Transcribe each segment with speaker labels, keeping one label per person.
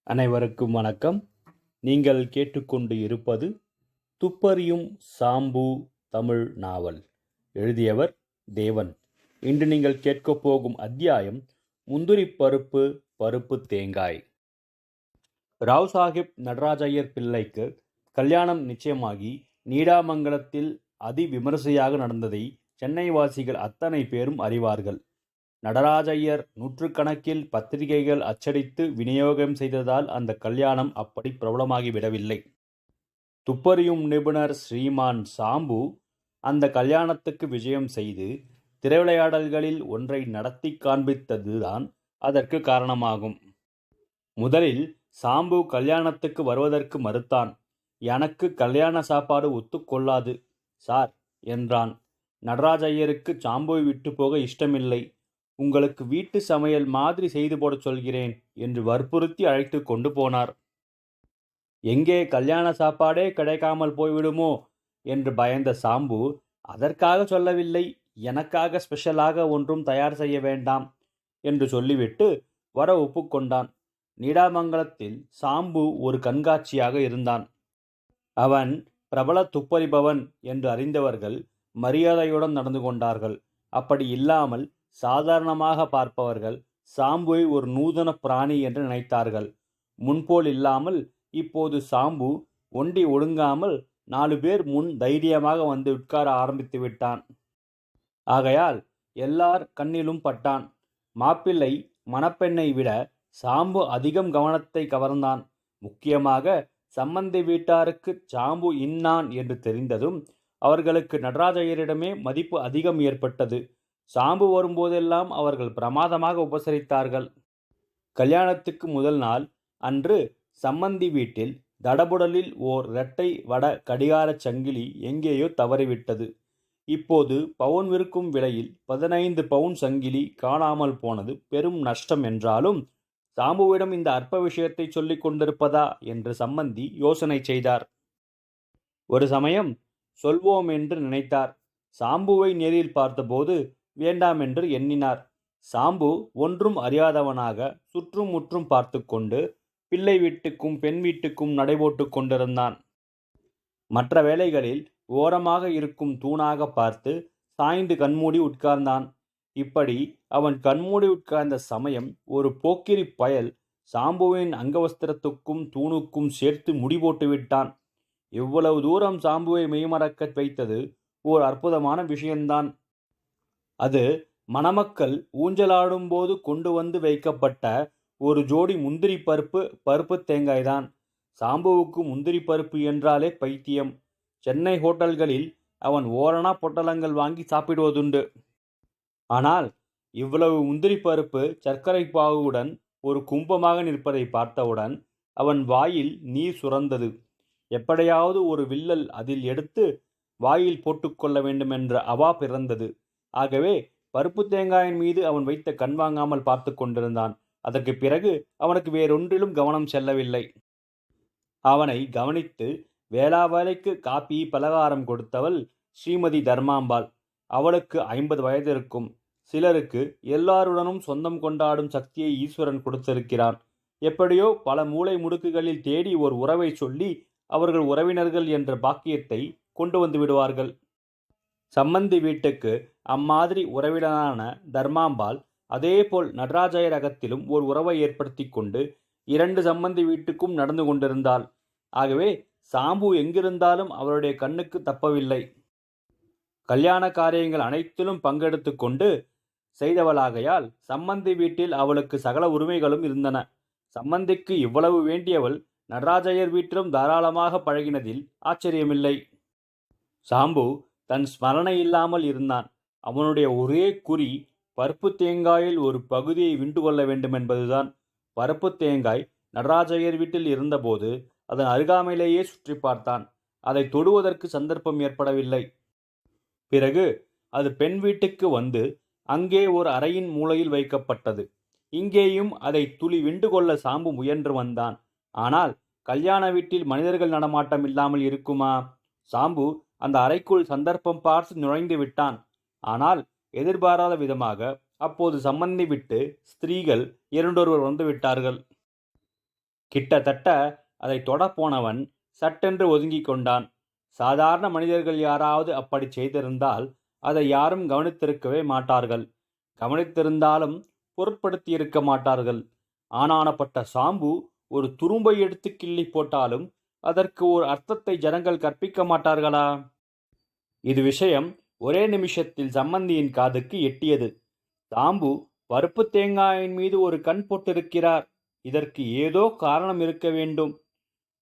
Speaker 1: அனைவருக்கும் வணக்கம். நீங்கள் கேட்டுக்கொண்டு இருப்பது துப்பறியும் சாம்பு தமிழ் நாவல். எழுதியவர் தேவன். இன்று நீங்கள் கேட்கப் போகும் அத்தியாயம் முந்திரி பருப்பு பருப்பு தேங்காய். ராவ் சாஹிப் நடராஜையர் பிள்ளைக்கு கல்யாணம் நிச்சயமாகி நீடாமங்கலத்தில் அதி விமரிசையாக நடந்ததை சென்னை வாசிகள் அத்தனை பேரும் அறிவார்கள். நடராஜையர் நூற்றுக்கணக்கில் பத்திரிகைகள் அச்சடித்து விநியோகம் செய்ததால் அந்த கல்யாணம் அப்படி பிரபலமாகிவிடவில்லை. துப்பறியும் நிபுணர் ஸ்ரீமான் சாம்பு அந்த கல்யாணத்துக்கு விஜயம் செய்து திரைவிளையாடல்களில் ஒன்றை நடத்தி காண்பித்ததுதான் அதற்கு காரணமாகும். முதலில் சாம்பு கல்யாணத்துக்கு வருவதற்கு மறுத்தான். எனக்கு கல்யாண சாப்பாடு ஒத்துக்கொள்ளாது சார் என்றான். நடராஜையருக்கு சாம்புவை விட்டு போக இஷ்டமில்லை. உங்களுக்கு வீட்டு சமையல் மாதிரி செய்து போடச் சொல்கிறேன் என்று வற்புறுத்தி அழைத்து கொண்டு போனார். எங்கே கல்யாண சாப்பாடே கிடைக்காமல் போய்விடுமோ என்று பயந்த சாம்பு, அதற்காக சொல்லவில்லை, எனக்காக ஸ்பெஷலாக ஒன்றும் தயார் செய்ய வேண்டாம் என்று சொல்லிவிட்டு வர ஒப்புக்கொண்டான். நீடாமங்கலத்தில் சாம்பு ஒரு கண்காட்சியாக இருந்தான். அவன் பிரபல துப்பறிபவன் என்று அறிந்தவர்கள் மரியாதையுடன் நடந்து கொண்டார்கள். அப்படி இல்லாமல் சாதாரணமாக பார்ப்பவர்கள் சாம்புவை ஒரு நூதன பிராணி என்று நினைத்தார்கள். முன்போல் இல்லாமல் இப்போது சாம்பு ஒண்டி ஒடுங்காமல் 4 பேர் முன் தைரியமாக வந்து உட்கார ஆரம்பித்து விட்டான். ஆகையால் எல்லார் கண்ணிலும் பட்டான். மாப்பிள்ளை மணப்பெண்ணை விட சாம்பு அதிகம் கவனத்தை கவர்ந்தான். முக்கியமாக சம்பந்தி வீட்டாருக்கு சாம்பு இன்னான் என்று தெரிந்ததும் அவர்களுக்கு நடராஜையரிடமே மதிப்பு அதிகம் ஏற்பட்டது. சாம்பு வரும்போதெல்லாம் அவர்கள் பிரமாதமாக உபசரித்தார்கள். கல்யாணத்துக்கு முதல் நாள் அன்று சம்மந்தி வீட்டில் தடபுடலில் ஓர் இரட்டை வட கடிகாரச் சங்கிலி எங்கேயோ தவறிவிட்டது. இப்போது பவுன் விற்கும் விலையில் 15 பவுன் சங்கிலி காணாமல் போனது பெரும் நஷ்டம் என்றாலும் சாம்புவிடம் இந்த அற்ப விஷயத்தை சொல்லிக் கொண்டிருப்பதா என்று சம்மந்தி யோசனை செய்தார். ஒரு சமயம் சொல்வோம் என்று நினைத்தார். சாம்புவை நேரில் பார்த்தபோது வேண்டாம் என்று எண்ணினார். சாம்பு ஒன்றும் அறியாதவனாக சுற்றும் முற்றும் பார்த்து கொண்டு பிள்ளை வீட்டுக்கும் பெண் வீட்டுக்கும் நடைபோட்டு கொண்டிருந்தான். மற்ற வேளைகளில் ஓரமாக இருக்கும் தூணாக பார்த்து சாய்ந்து கண்மூடி உட்கார்ந்தான். இப்படி அவன் கண்மூடி உட்கார்ந்த சமயம் ஒரு போக்கிரி பயல் சாம்புவின் அங்கவஸ்திரத்துக்கும் தூணுக்கும் சேர்த்து முடிபோட்டு விட்டான். இவ்வளவு தூரம் சாம்புவை மெய்மறக்க வைத்தது ஓர் அற்புதமான விஷயம்தான். அது மணமக்கள் ஊஞ்சலாடும்போது கொண்டு வந்து வைக்கப்பட்ட ஒரு ஜோடி முந்திரி பருப்பு பருப்பு தேங்காய்தான். சாம்புவுக்கு முந்திரி பருப்பு என்றாலே பைத்தியம். சென்னை ஹோட்டல்களில் அவன் ஓரணா பொட்டலங்கள் வாங்கி சாப்பிடுவதுண்டு. ஆனால் இவ்வளவு முந்திரி பருப்பு சர்க்கரை பாகுவுடன் ஒரு கும்பமாக நிற்பதை பார்த்தவுடன் அவன் வாயில் நீர் சுரந்தது. எப்படியாவது ஒரு வில்லல் அதில் எடுத்து வாயில் போட்டுக்கொள்ள வேண்டுமென்ற அவா பிறந்தது. ஆகவே பருப்பு தேங்காயின் மீது அவன் வைத்த கண் வாங்காமல் பார்த்து கொண்டிருந்தான். அதற்கு பிறகு அவனுக்கு வேறொன்றிலும் கவனம் செல்லவில்லை. அவனை கவனித்து வேளாவேளைக்கு காப்பி பலகாரம் கொடுத்தவள் ஸ்ரீமதி தர்மாம்பாள். அவளுக்கு 50 வயது இருக்கும். சிலருக்கு எல்லாருடனும் சொந்தம் கொண்டாடும் சக்தியை ஈஸ்வரன் கொடுத்திருக்கிறான். எப்படியோ பல மூலை முடுக்குகளில் தேடி ஒரு உறவை சொல்லி அவர்கள் உறவினர்கள் என்ற பாக்கியத்தை கொண்டு வந்து விடுவார்கள். சம்மந்தி வீட்டுக்கு அம்மாதிரி உறவினரான தர்மாம்பாள் அதேபோல் நடராஜையர் அகத்திலும் ஒரு உறவை ஏற்படுத்தி கொண்டு 2 சம்மந்தி வீட்டுக்கும் நடந்து கொண்டிருந்தாள். ஆகவே சாம்பு எங்கிருந்தாலும் அவருடைய கண்ணுக்கு தப்பவில்லை. கல்யாண காரியங்கள் அனைத்திலும் பங்கெடுத்து கொண்டு செய்தவளாகையால் சம்மந்தி வீட்டில் அவளுக்கு சகல உரிமைகளும் இருந்தன. சம்மந்திக்கு இவ்வளவு வேண்டியவள் நடராஜையர் வீட்டிலும் தாராளமாக பழகினதில் ஆச்சரியமில்லை. சாம்பு தன் ஸ்மரணை இல்லாமல் இருந்தான். அவனுடைய ஒரே குறி பருப்பு தேங்காயில் ஒரு பகுதியை விண்டு கொள்ள வேண்டுமென்பதுதான். பருப்பு தேங்காய் நடராஜையர் வீட்டில் இருந்தபோது அதன் அருகாமையிலேயே சுற்றி பார்த்தான். அதை தொடுவதற்கு சந்தர்ப்பம் ஏற்படவில்லை. பிறகு அது பெண் வீட்டுக்கு வந்து அங்கே ஒரு அறையின் மூலையில் வைக்கப்பட்டது. இங்கேயும் அதை துளி விண்டு கொள்ள சாம்பு முயன்று வந்தான். ஆனால் கல்யாண வீட்டில் மனிதர்கள் நடமாட்டம் இல்லாமல் இருக்குமா? சாம்பு அந்த அறைக்குள் சந்தர்ப்பம் பார்த்து நுழைந்து விட்டான். ஆனால் எதிர்பாராத விதமாக அப்போது சம்மந்தி விட்டு ஸ்திரீகள் இரண்டொருவர் வந்து விட்டார்கள். கிட்டத்தட்ட அதை தொடப்போனவன் சட்டென்று ஒதுங்கிக் கொண்டான். சாதாரண மனிதர்கள் யாராவது அப்படி செய்திருந்தால் அதை யாரும் கவனித்திருக்கவே மாட்டார்கள். கவனித்திருந்தாலும் பொருட்படுத்தியிருக்க மாட்டார்கள். ஆனானப்பட்ட சாம்பு ஒரு துரும்பை எடுத்து கிள்ளி போட்டாலும் அதற்கு ஒரு அர்த்தத்தை ஜனங்கள் கற்பிக்க மாட்டார்களா? இது விஷயம் ஒரே நிமிஷத்தில் சம்மந்தியின் காதுக்கு எட்டியது. சாம்பு பருப்பு தேங்காயின் மீது ஒரு கண் போட்டிருக்கிறார். இதற்கு ஏதோ காரணம் இருக்க வேண்டும்.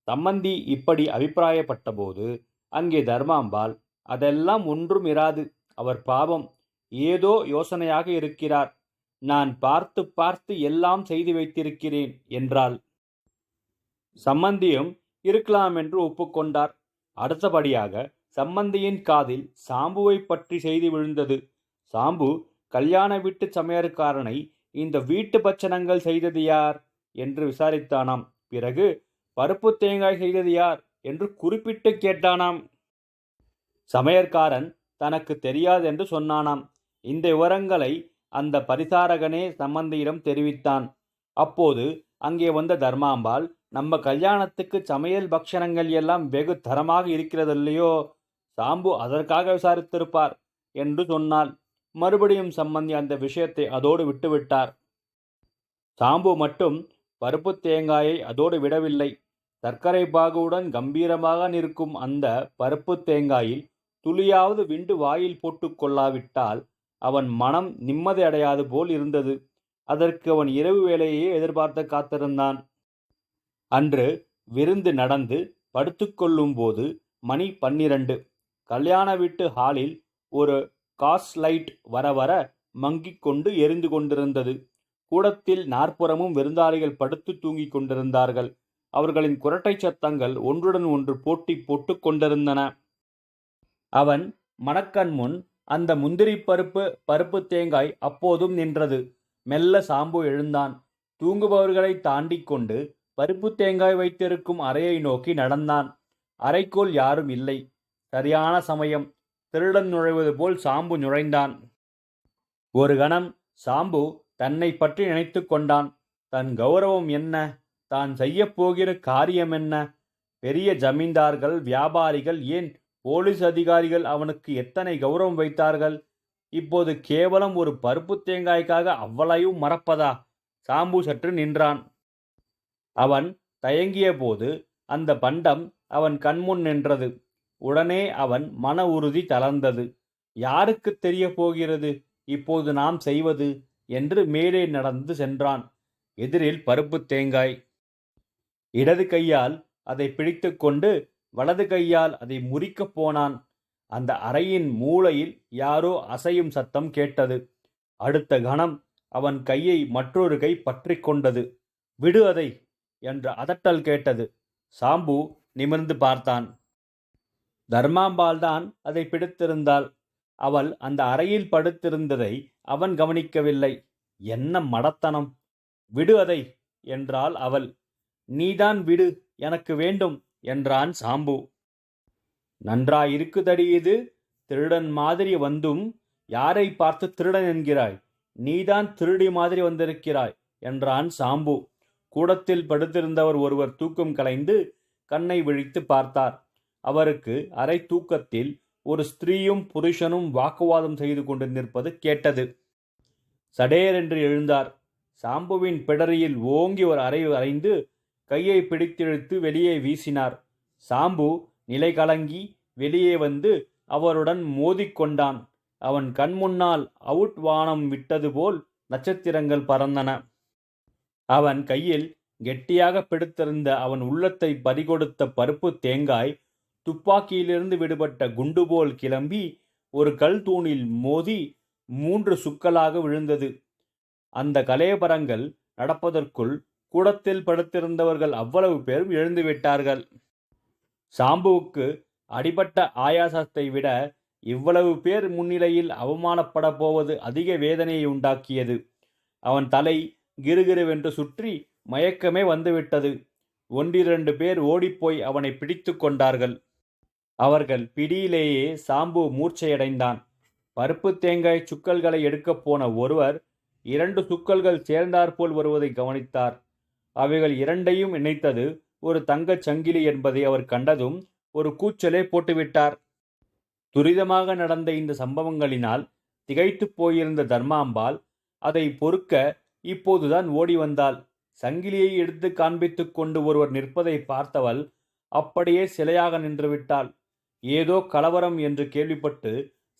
Speaker 1: சம்மந்தி இப்படி அபிப்பிராயப்பட்டபோது அங்கே தர்மாம்பாள், அதெல்லாம் ஒன்றும் இராது, அவர் பாவம், ஏதோ யோசனையாக இருக்கிறார். நான் பார்த்து பார்த்து எல்லாம் செய்து வைத்திருக்கிறேன் என்றாள். சம்மந்தியும் இருக்கலாம் என்று ஒப்புக்கொண்டார். அடுத்தபடியாக சம்மந்தியின் காதில் சாம்புவை பற்றி செய்தி விழுந்தது. சாம்பு கல்யாண வீட்டு சமையற்காரனை இந்த வீட்டு பட்சணங்கள் செய்தது யார் என்று விசாரித்தானாம். பிறகு பருப்பு தேங்காய் செய்தது யார் என்று குறிப்பிட்டு கேட்டானாம். சமையற்காரன் தனக்கு தெரியாதென்று சொன்னானாம். இந்த விவரங்களை அந்த பரிசாரகனே சம்மந்தியிடம் தெரிவித்தான். அப்போது அங்கே வந்த தர்மாம்பாள், நம்ம கல்யாணத்துக்கு சமையல் பக்ஷணங்கள் எல்லாம் வெகு தரமாக இருக்கிறதில்லையோ, சாம்பு அதற்காக விசாரித்திருப்பார் என்று சொன்னாள். மறுபடியும் சம்மந்தி அந்த விஷயத்தை அதோடு விட்டுவிட்டார். சாம்பு மட்டும் பருப்பு தேங்காயை அதோடு விடவில்லை. சர்க்கரை பாகுவுடன் கம்பீரமாக நிற்கும் அந்த பருப்பு தேங்காயில் துளியாவது விண்டு வாயில் போட்டு கொள்ளாவிட்டால் அவன் மனம் நிம்மதி அடையாது போல் இருந்தது. அதற்கு அவன் இரவு வேளையே எதிர்பார்த்து காத்திருந்தான். அன்று விருந்து நடந்து படுத்துக்கொள்ளும் போது மணி 12. கல்யாண வீட்டு ஹாலில் ஒரு காஸ் லைட் வர வர மங்கிக் கொண்டு எரிந்து கொண்டிருந்தது. கூடத்தில் நாற்புறமும் விருந்தாளிகள் படுத்து தூங்கிக் கொண்டிருந்தார்கள். அவர்களின் குரட்டை சத்தங்கள் ஒன்றுடன் ஒன்று போட்டி போட்டு கொண்டிருந்தன. அவன் மணக்கண் முன் அந்த முந்திரி பருப்பு தேங்காய் அப்போதும் நின்றது. மெல்ல சாம்பு எழுந்தான். தூங்குபவர்களை தாண்டி கொண்டு பருப்பு தேங்காய் வைத்திருக்கும் அறையை நோக்கி நடந்தான். அறைக்குள் யாரும் இல்லை. சரியான சமயம். திருடன் நுழைவது போல் சாம்பு நுழைந்தான். ஒரு கணம் சாம்பு தன்னை பற்றி நினைத்து கொண்டான். தன் கௌரவம் என்ன, தான் செய்யப்போகிற காரியம் என்ன? பெரிய ஜமீன்தார்கள், வியாபாரிகள், ஏன் போலீஸ் அதிகாரிகள் அவனுக்கு எத்தனை கௌரவம் வைத்தார்கள். இப்போது கேவலம் ஒரு பருப்பு தேங்காய்க்காக அவ்வளையும் மறப்பதா? சாம்பு சற்று நின்றான். அவன் தயங்கிய போது அந்த பண்டம் அவன் கண்முன் நின்றது. உடனே அவன் மன உறுதி தளர்ந்தது. யாருக்கு தெரிய போகிறது இப்போது நாம் செய்வது என்று மேலே நடந்து சென்றான். எதிரில் பருப்பு தேங்காய். இடது கையால் அதை பிடித்து கொண்டு வலது கையால் அதை முறிக்கப் போனான். அந்த அறையின் மூலையில் யாரோ அசையும் சத்தம் கேட்டது. அடுத்த கணம் அவன் கையை மற்றொரு கை பற்றி கொண்டது. விடு அதை என்ற அதட்டல் கேட்டது. சாம்பு நிமிர்ந்து பார்த்தான். தர்மாம்பாள் தான் அதை பிடித்திருந்தாள். அவள் அந்த அறையில் படுத்திருந்ததை அவன் கவனிக்கவில்லை. என்ன மடத்தனம்! விடு அதை என்றாள் அவள். நீதான் விடு, எனக்கு வேண்டும் என்றான் சாம்பு. நன்றாயிருக்குதடி இது. திருடன் மாதிரி வந்தும் யாரை பார்த்து திருடன் என்கிறாய்? நீதான் திருடி மாதிரி வந்திருக்கிறாய் என்றான் சாம்பு. கூடத்தில் படுத்திருந்தவர் ஒருவர் தூக்கம் கலைந்து கண்ணை விழித்து பார்த்தார். அவருக்கு அரை தூக்கத்தில் ஒரு ஸ்திரீயும் புருஷனும் வாக்குவாதம் செய்து கொண்டு நிற்பது கேட்டது. சடேரென்று எழுந்தார். சாம்புவின் பிடரியில் ஓங்கி ஒரு அறை அறைந்து கையை பிடித்திழுத்து வெளியே வீசினார். சாம்பு நிலை கலங்கி வெளியே வந்து அவருடன் மோதிக்கொண்டான். அவன் கண்முன்னால் அவுட் வானம் விட்டது போல் நட்சத்திரங்கள் பறந்தன. அவன் கையில் கெட்டியாக பிடித்திருந்த அவன் உள்ளத்தை பறிகொடுத்த பருப்பு தேங்காய் துப்பாக்கியிலிருந்து விடுபட்ட குண்டு போல் கிளம்பி ஒரு கல் தூணில் மோதி 3 சுக்கலாக விழுந்தது. அந்த கலேபரங்கள் நடப்பதற்குள் கூடத்தில் படுத்திருந்தவர்கள் அவ்வளவு பேரும் எழுந்துவிட்டார்கள். சாம்புவுக்கு அடிபட்ட ஆயாசத்தை விட இவ்வளவு பேர் முன்னிலையில் அவமானப்பட போவது அதிக வேதனையை உண்டாக்கியது. அவன் தலை கிருகிருவென்று சுற்றி மயக்கமே வந்துவிட்டது. 1-2 பேர் ஓடிப்போய் அவனை பிடித்து கொண்டார்கள். அவர்கள் பிடியிலேயே சாம்பு மூர்ச்சையடைந்தான். பருப்பு தேங்காய் சுக்கல்களை எடுக்கப் போன ஒருவர் 2 சுக்கல்கள் சேர்ந்தாற்போல் வருவதை கவனித்தார். அவைகள் இரண்டையும் இணைத்தது ஒரு தங்கச் சங்கிலி என்பதை அவர் கண்டதும் ஒரு கூச்சலே போட்டுவிட்டார். துரிதமாக நடந்த இந்த சம்பவங்களினால் திகைத்துப் போயிருந்த தர்மாம்பாள் அதை பொறுக்க இப்போதுதான் ஓடி வந்தாள். சங்கிலியை எடுத்து காண்பித்துக் கொண்டு ஒருவர் நிற்பதை பார்த்தவள் அப்படியே சிலையாக நின்றுவிட்டாள். ஏதோ கலவரம் என்று கேள்விப்பட்டு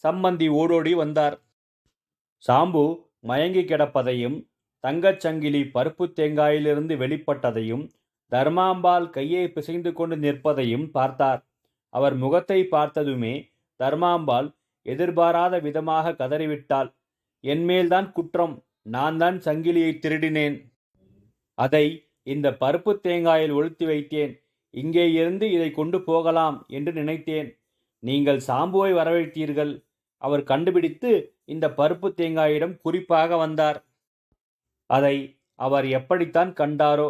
Speaker 1: சம்பந்தி ஓடோடி வந்தார். சாம்பு மயங்கி கிடப்பதையும் தங்கச் சங்கிலி பருப்பு தேங்காயிலிருந்து வெளிப்பட்டதையும் தர்மாம்பாள் கையை பிசைந்து கொண்டு நிற்பதையும் பார்த்தார். அவர் முகத்தை பார்த்ததுமே தர்மாம்பாள் எதிர்பாராத விதமாக கதறிவிட்டாள். என்மேல்தான் குற்றம், நான் தான் சங்கிலியை திருடினேன். அதை இந்த பருப்பு தேங்காயில் ஒளித்து வைத்தேன். இங்கே இருந்து இதை கொண்டு போகலாம் என்று நினைத்தேன். நீங்கள் சாம்புவை வரவழைத்தீர்கள். அவர் கண்டுபிடித்து இந்த பருப்பு தேங்காயிடம் குறிப்பாக வந்தார். அதை அவர் எப்படித்தான் கண்டாரோ?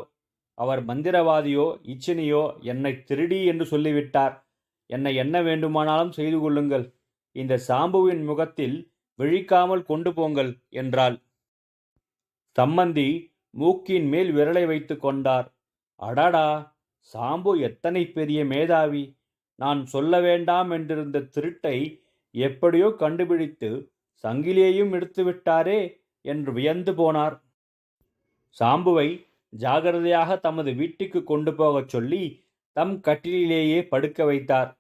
Speaker 1: அவர் மந்திரவாதியோ இச்சினியோ என்னை திருடி என்று சொல்லிவிட்டார். என்னை என்ன வேண்டுமானாலும் செய்து கொள்ளுங்கள். இந்த சாம்புவின் முகத்தில் விழிக்காமல் கொண்டு போங்கள் என்றாள். சம்மந்தி மூக்கின் மேல் விரலை வைத்து கொண்டார். அடடா, சாம்பு எத்தனை பெரிய மேதாவி! நான் சொல்ல வேண்டாம் என்றிருந்த திருட்டை எப்படியோ கண்டுபிடித்து சங்கிலியையும் எடுத்துவிட்டாரே என்று வியந்து போனார். சாம்புவை ஜாகிரதையாக தமது வீட்டுக்கு கொண்டு போகச் சொல்லி தம் கட்டிலேயே படுக்க வைத்தார்.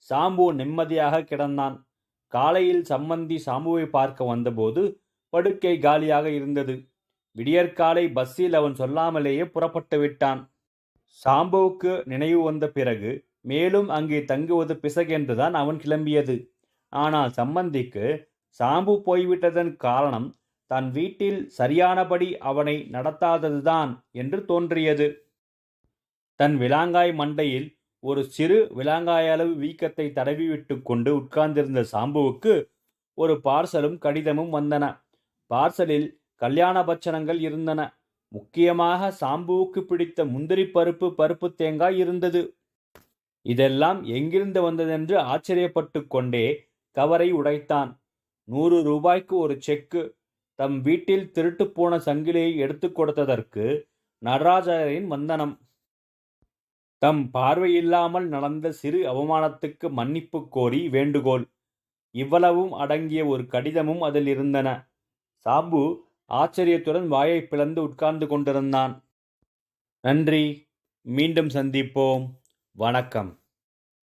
Speaker 1: சாம்பு நிம்மதியாக கிடந்தான். காலையில் சம்மந்தி சாம்புவை பார்க்க வந்தபோது படுக்கை காலியாக இருந்தது. விடியற்காலை பஸ்ஸில் அவன் சொல்லாமலேயே புறப்பட்டு விட்டான். சாம்புவுக்கு நினைவு வந்த பிறகு மேலும் அங்கே தங்குவது பிசகென்றுதான் அவன் கிளம்பியது. ஆனால் சம்மந்திக்கு சாம்பு போய்விட்டதன் காரணம் தன் வீட்டில் சரியானபடி அவனை நடத்தாததுதான் என்று தோன்றியது. தன் விலாங்காய் மண்டையில் ஒரு சிறு விலாங்காயளவு வீக்கத்தை தடவிவிட்டு கொண்டு உட்கார்ந்திருந்த சாம்புவுக்கு ஒரு பார்சலும் கடிதமும் வந்தன. பார்சலில் கல்யாண பட்சணங்கள் இருந்தன. முக்கியமாக சாம்புவுக்கு பிடித்த முந்திரி பருப்பு தேங்காய் இருந்தது. இதெல்லாம் எங்கிருந்து வந்ததென்று ஆச்சரியப்பட்டு கொண்டே கவரை உடைத்தான். 100 ரூபாய்க்கு ஒரு செக்கு. தம் வீட்டில் திருட்டு போன சங்கிலியை எடுத்து கொடுத்ததற்கு நடராஜரின் வந்தனம். தம் பார்வையில்லாமல் நடந்த சிறு அவமானத்துக்கு மன்னிப்பு கோரி வேண்டுகோள். இவ்வளவும் அடங்கிய ஒரு கடிதமும் அதில் இருந்தன. சாம்பு ஆச்சரியத்துடன் வாயை பிளந்து உட்கார்ந்து கொண்டிருந்தான். நன்றி, மீண்டும் சந்திப்போம். வணக்கம்.